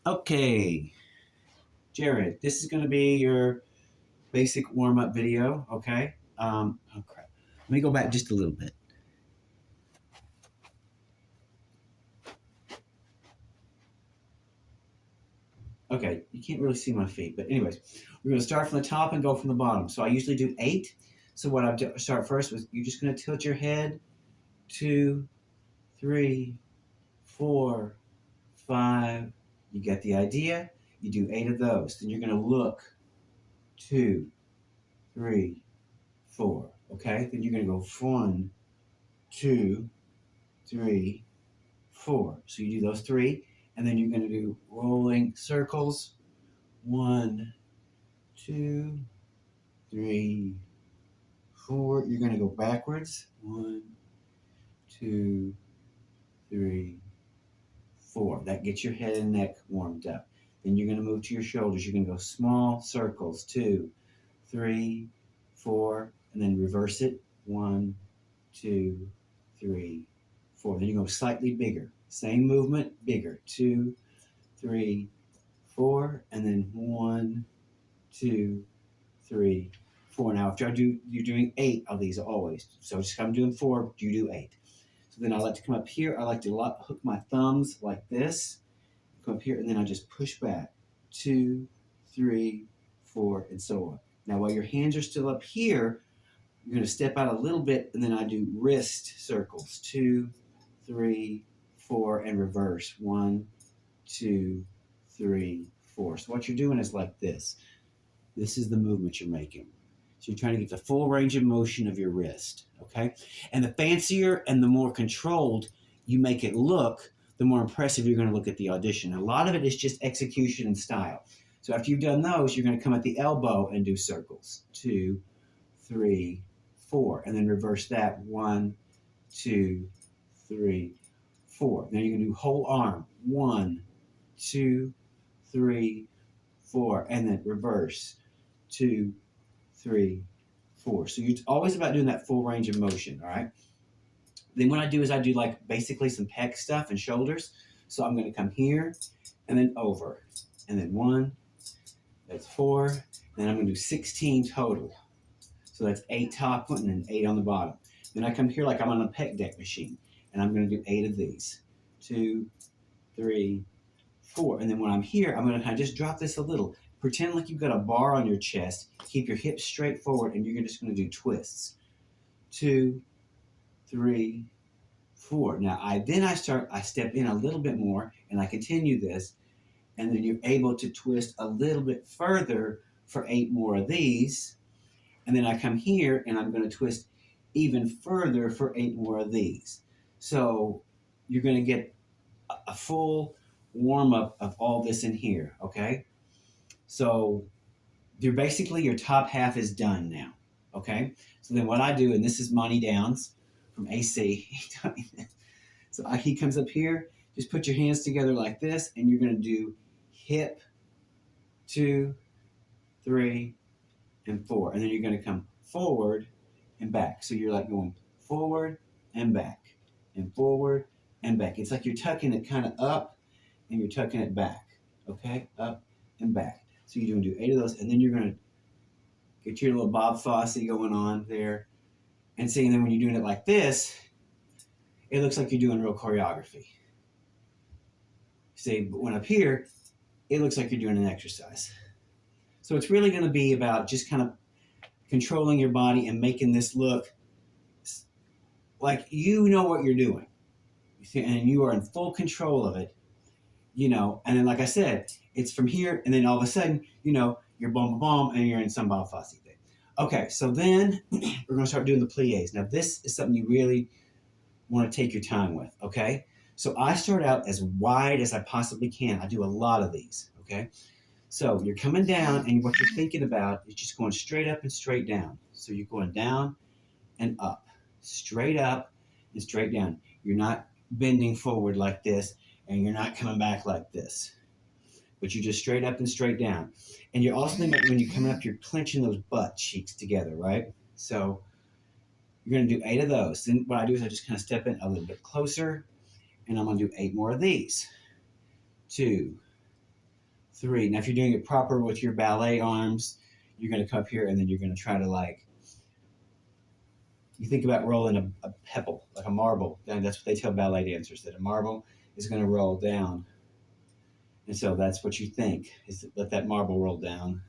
Okay, Jared, this is going to be your basic warm up video. Okay. Oh crap. Let me go back just a little bit. Okay, you can't really see my feet, but anyways, we're going to start from the top and go from the bottom. So I usually do 8. So what I start first was you're just going to tilt your head 2, 3, 4, 5. You get the idea. You do 8 of those. Then you're going to look 2, 3, 4. Okay. Then you're going to go 1, 2, 3, 4. So you do those 3, and then you're going to do rolling circles. 1, 2, 3, 4. You're going to go backwards. 1, 2, 3, 4. That gets your head and neck warmed up. Then you're going to move to your shoulders. You're going to go small circles. 2, 3, 4, and then reverse it. 1, 2, 3, 4. Then you go slightly bigger. Same movement, bigger. 2, 3, 4, and then 1, 2, 3, 4. Now, after you're doing 8 of these always. So just I'm doing 4, you do 8. So then I like to come up here. I like to hook my thumbs like this. Come up here, and then I just push back. 2, 3, 4, and so on. Now, while your hands are still up here, you're going to step out a little bit, and then I do wrist circles. 2, 3, 4, and reverse. 1, 2, 3, 4. So what you're doing is like this. This is the movement you're making. So you're trying to get the full range of motion of your wrist, okay? And the fancier and the more controlled you make it look, the more impressive you're going to look at the audition. A lot of it is just execution and style. So after you've done those, you're going to come at the elbow and do circles. 2, 3, 4, and then reverse that. 1, 2, 3, 4. Then you're going to do whole arm. 1, 2, 3, 4, and then reverse. 2, 3, 4. So it's always about doing that full range of motion, all right? Then what I do is I do like basically some pec stuff and shoulders. So I'm going to come here and then over. And then 1, that's 4. Then I'm going to do 16 total. So that's 8 top one and then 8 on the bottom. Then I come here like I'm on a pec deck machine. And I'm going to do 8 of these. 2, 3, 4. And then when I'm here, I'm going to kind of just drop this a little. Pretend like you've got a bar on your chest. Keep your hips straight forward, and you're just going to do twists. 2, 3, 4. Now, I step in a little bit more, and I continue this, and then you're able to twist a little bit further for 8 more of these. And then I come here, and I'm going to twist even further for 8 more of these. So you're going to get a full warm-up of all this in here, okay? So your top half is done now, okay? So then what I do, and this is Monty Downs from AC. So he comes up here, just put your hands together like this, and you're going to do hip, 2, 3, and 4. And then you're going to come forward and back. So you're like going forward and back, and forward and back. It's like you're tucking it kind of up, and you're tucking it back, okay? Up and back. So you're going to do 8 of those, and then you're going to get your little Bob Fosse going on there. And see, and then when you're doing it like this, it looks like you're doing real choreography. See, but when up here, it looks like you're doing an exercise. So it's really going to be about just kind of controlling your body and making this look like you know what you're doing. You see, and you are in full control of it, you know. And then, like I said, it's from here, and then all of a sudden, you know, you're boom, boom, boom, and you're in some Bob Fosse thing. Okay, so then we're going to start doing the plies. Now, this is something you really want to take your time with, okay? So I start out as wide as I possibly can. I do a lot of these, okay? So you're coming down, and what you're thinking about is just going straight up and straight down. So you're going down and up, straight up and straight down. You're not bending forward like this, and you're not coming back like this. But you're just straight up and straight down. And you're also thinking when you're coming up, you're clenching those butt cheeks together, right? So you're going to do 8 of those. Then what I do is I just kind of step in a little bit closer, and I'm going to do 8 more of these. 2, 3. Now, if you're doing it proper with your ballet arms, you're going to come up here and then you're going to try to like, you think about rolling a pebble, like a marble. And that's what they tell ballet dancers, that a marble is going to roll down. And so that's what you think, is to let that marble roll down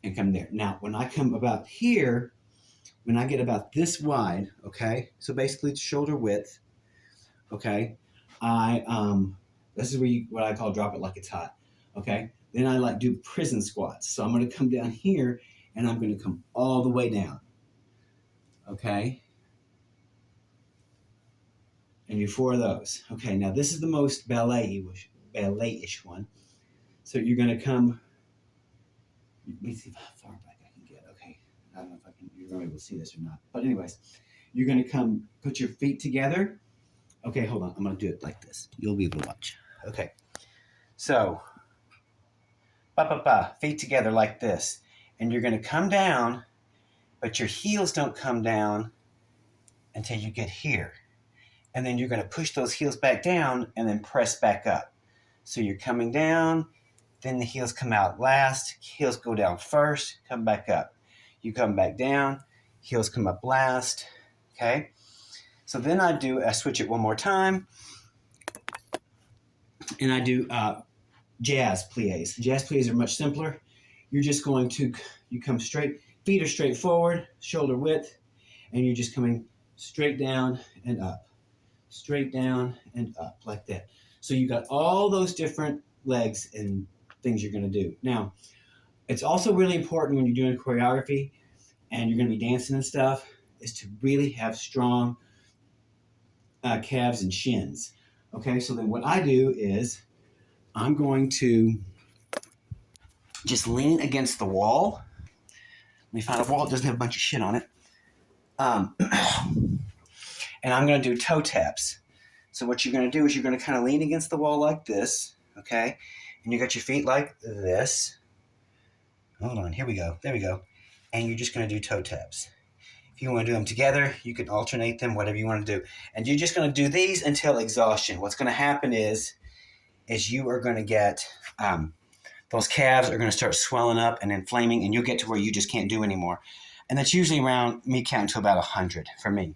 and come there. Now, when I come about here, when I get about this wide, okay, so basically it's shoulder width, okay, this is where what I call drop it like it's hot, okay. Then I like do prison squats. So I'm going to come down here and I'm going to come all the way down, okay. And do 4 of those. Okay, now this is the most ballet-ish one. So you're going to come. Let me see how far back I can get. Okay, I don't know if you're going to be able to see this or not. But anyways, you're going to come, put your feet together. Okay, hold on. I'm going to do it like this. You'll be able to watch. Okay, so feet together like this, and you're going to come down, but your heels don't come down until you get here. And then you're going to push those heels back down and then press back up. So you're coming down, then the heels come out last, heels go down first, come back up. You come back down, heels come up last, okay? So then I switch it one more time, and I do jazz plies. Jazz plies are much simpler. You're just going to, you come straight, feet are straight forward, shoulder width, and you're just coming straight down and up. Straight down and up like that. So you got all those different legs and things you're going to do. Now, it's also really important when you're doing choreography and you're going to be dancing and stuff, is to really have strong calves and shins. Okay, so then what I do is I'm going to just lean against the wall. Let me find a wall that doesn't have a bunch of shit on it. And I'm going to do toe taps. So what you're going to do is you're going to kind of lean against the wall like this, okay? And you got your feet like this. Hold on, here we go. There we go. And you're just going to do toe taps. If you want to do them together, you can alternate them, whatever you want to do. And you're just going to do these until exhaustion. What's going to happen is you are going to get, those calves are going to start swelling up and inflaming, and you'll get to where you just can't do anymore. And that's usually around me counting to about 100 for me.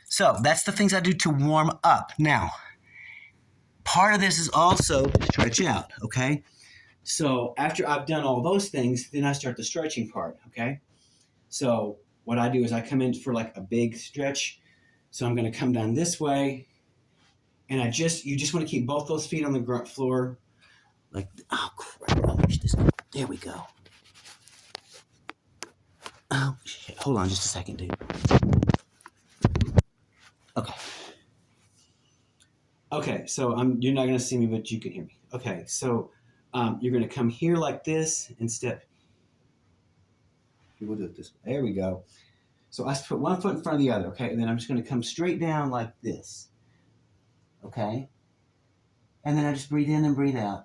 So that's the things I do to warm up. Now, part of this is also stretch out, okay? So after I've done all those things, then I start the stretching part, okay? So what I do is I come in for like a big stretch. So I'm going to come down this way, and you just want to keep both those feet on the ground floor. Like, oh crap, I'll push this. There we go. Oh shit, hold on just a second, dude. Okay, so you're not going to see me, but you can hear me. Okay, so you're going to come here like this and step. We'll do it this way. There we go. So I put one foot in front of the other, okay? And then I'm just going to come straight down like this, okay? And then I just breathe in and breathe out.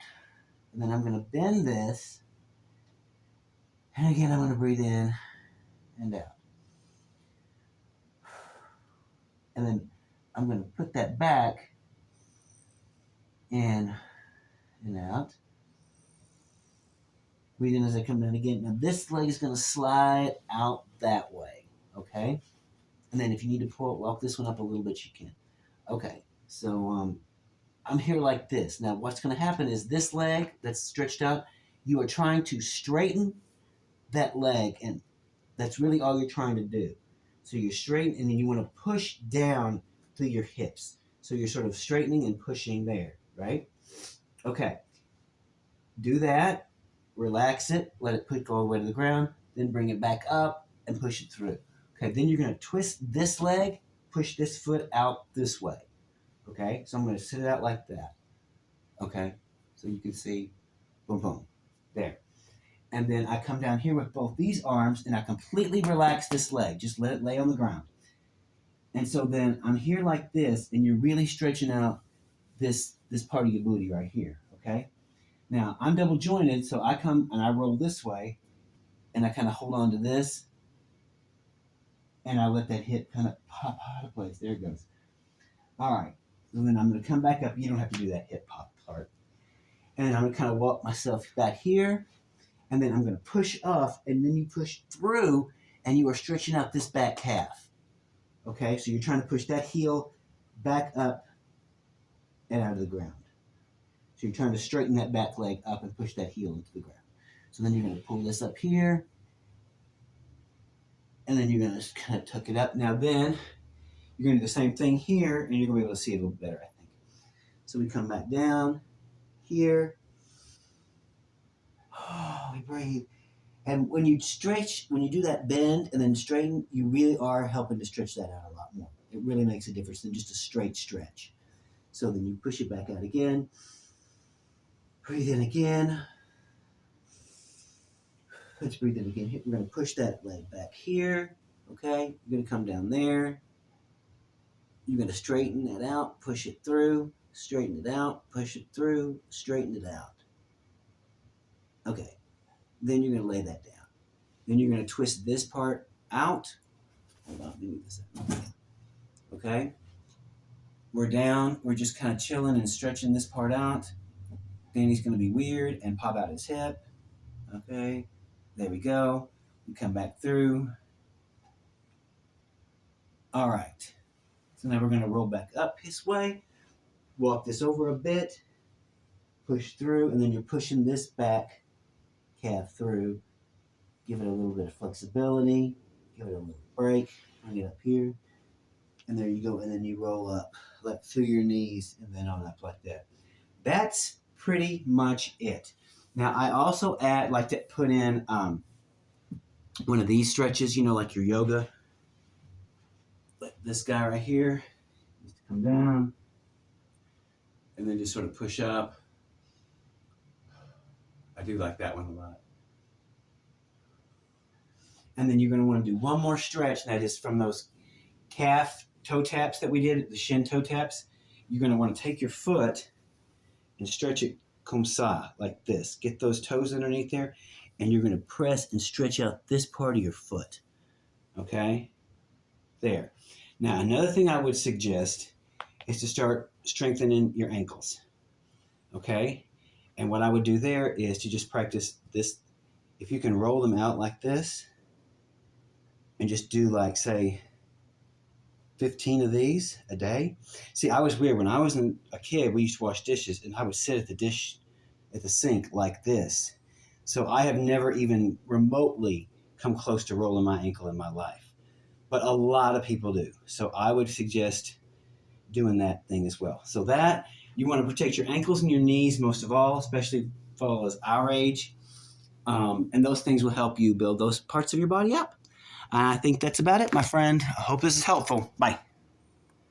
And then I'm going to bend this. And again, I'm going to breathe in and out. And then I'm going to put that back in and out. Breathe in as I come down again. Now this leg is going to slide out that way, okay? And then if you need to walk this one up a little bit, you can. Okay, so I'm here like this. Now what's going to happen is this leg that's stretched out, you are trying to straighten that leg, and that's really all you're trying to do. So you're straight, and then you want to push down through your hips. So you're sort of straightening and pushing there, right? Okay. Do that. Relax it. Let it go all the way to the ground. Then bring it back up and push it through. Okay. Then you're going to twist this leg, push this foot out this way. Okay. So I'm going to sit it out like that. Okay. So you can see, boom, boom. There. And then I come down here with both these arms, and I completely relax this leg. Just let it lay on the ground. And so then I'm here like this, and you're really stretching out this part of your booty right here, okay? Now, I'm double jointed, so I come and I roll this way, and I kind of hold on to this, and I let that hip kind of pop out of place. There it goes. All right. And then I'm going to come back up. You don't have to do that hip hop part. And I'm going to kind of walk myself back here. And then I'm going to push off. And then you push through. And you are stretching out this back calf. Okay? So you're trying to push that heel back up and out of the ground. So you're trying to straighten that back leg up and push that heel into the ground. So then you're going to pull this up here. And then you're going to kind of tuck it up. Now then, you're going to do the same thing here, and you're going to be able to see it a little better, I think. So we come back down here. Oh, we breathe. And when you stretch, when you do that bend and then straighten, you really are helping to stretch that out a lot more. It really makes a difference than just a straight stretch. So then you push it back out again. Breathe in again. Let's breathe in again. We're going to push that leg back here. Okay? You're going to come down there. You're going to straighten that out, push it through, straighten it out, push it through, straighten it out. Okay. Then you're going to lay that down. Then you're going to twist this part out. Hold on, let me move this up. Okay. We're down. We're just kind of chilling and stretching this part out. Danny's going to be weird and pop out his hip. Okay. There we go. We come back through. All right. So now we're going to roll back up his way. Walk this over a bit. Push through. And then you're pushing this back calf through. Give it a little bit of flexibility. Give it a little break. Bring it up here. And there you go. And then you roll up like through your knees and then on up like that. That's pretty much it. Now I also like to put in one of these stretches, you know, like your yoga. Like this guy right here. Just come down. And then just sort of push up. I do like that one a lot. And then you're going to want to do one more stretch. That is from those calf toe taps that we did, the shin toe taps. You're going to want to take your foot and stretch it comme ça, like this. Get those toes underneath there, and you're going to press and stretch out this part of your foot. Okay? There. Now, another thing I would suggest is to start strengthening your ankles. Okay? And what I would do there is to just practice this. If you can roll them out like this, and just do like, say, 15 of these a day. See, I was weird. When I was a kid, we used to wash dishes, and I would sit at the sink like this. So I have never even remotely come close to rolling my ankle in my life. But a lot of people do. So I would suggest doing that thing as well. So that, you want to protect your ankles and your knees most of all, especially fellas our age. And those things will help you build those parts of your body up. I think that's about it, my friend. I hope this is helpful. Bye.